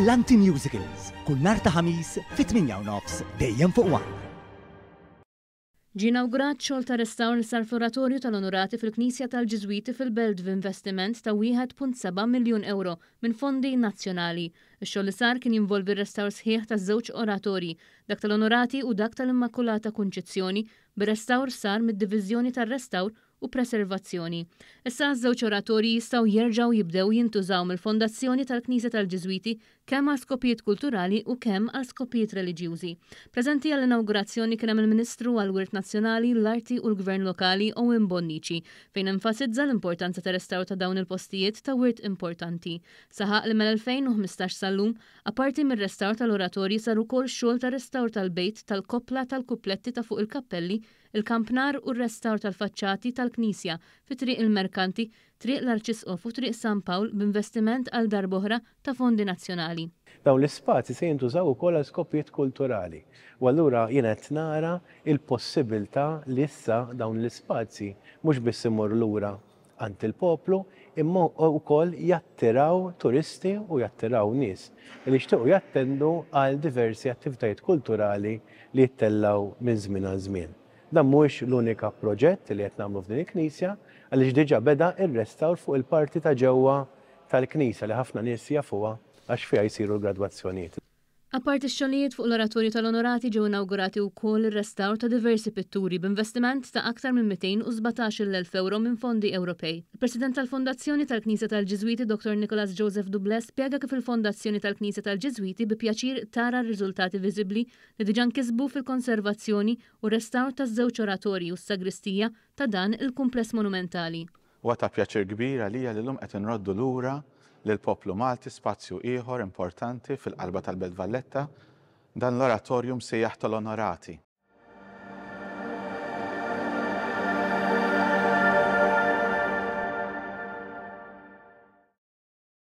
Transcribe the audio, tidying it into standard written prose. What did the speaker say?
Brillanti Musicals kull nhar ta' ħamis fit-8:30 dejjem fuq One. Ġie inawgurat xogħol ta' restawr sar fl-oratorju tal-Onorati fil-Knisja tal-Ġiżwiti fil-Belt b'investiment ta' 1.7 miljun euro minn fondi nazzjonali. Ix-xogħol li sar kien jinvolvi r-restawr sħiħ taż-żewġ oratorji, dak tal-Onorati u dak tal-Immakulata Kunċizzjoni, bir-restawr sar mid-Diviżjoni tar-Restawr u Preservazzjoni. Issa ż-żewġ oratorji jistgħu jerġgħu jibdew jintużaw mill-Fondazzjoni tal-Knisja tal-Ġiżwiti kemm għal skopijiet kulturali u kemm għal skopijiet reliġjużi. Preżenti għall-inawgurazzjoni kien hemm il-Ministru għall-Wirt Nazzjonali, l-Arti u l-Gvern Lokali Owen Bonnici, fejn enfasizza l-importanza ta' restawr ta' dawn il-postijiet ta' wirt importanti. Saħaq li mill-2015 sal-lum, apparti mir-restawr tal-oratorji sar ukoll xogħol ta' restawr tal-bejt tal-koppla tal-kupletti ta' fuq il-kappelli, il-kampnar u r-restawr tal-faċċati tal-Knisja fi triq il-Merkanti, triq l-Arċisqof u triq San Pawl b'investiment għal darb'oħra ta' fondi nazzjonali. Dawn l-ispazji se jintużaw ukoll għal skopijiet kulturali. U allura jien qed nara il-possibilità li issa dawn l-ispazji mhux biss imorru lura għand il-poplu, imma wkoll jattiraw turisti u jattiraw nies li jixtiequ jattendu għal diversi attivitajiet kulturali li jittellaw minn żmien għal żmien. Dan mhuwiex l-unika proġett li qed nagħmlu f'din il-Knisja, għaliex diġà beda r-restawr fuq il-parti ta' ġewwa tal-Knisja li ħafna nies jafuha għax fiha jsiru l-gradwazzjonijiet. Apparti x-xogħlijiet fuq l-oratorju tal-Onorati ġew inawgurati wkoll ir-restawr ta' diversi pitturi b'investiment ta' aktar minn 217,000 euro minn fondi Ewropej. Il-President tal-Fondazzjoni tal-Knisja tal-Ġiżwiti Dr. Nicholas Joseph Dubless spjega kif il-Fondazzjoni tal-Knisja tal-Ġiżwiti bi pjaċir tara r-riżultati viżibbli li diġà nkisbu fil-konservazzjoni u restawr taż-żewġ oratorji u s-sagristija ta' dan il-kumpless monumentali. Huwa ta' pjaċir kbir għalija li llum qed inroddu lura lill-poplu Malti spazju ieħor importanti fil-qalba tal-Belt Valletta, dan l-oratorju msejjaħ tal-Onorati.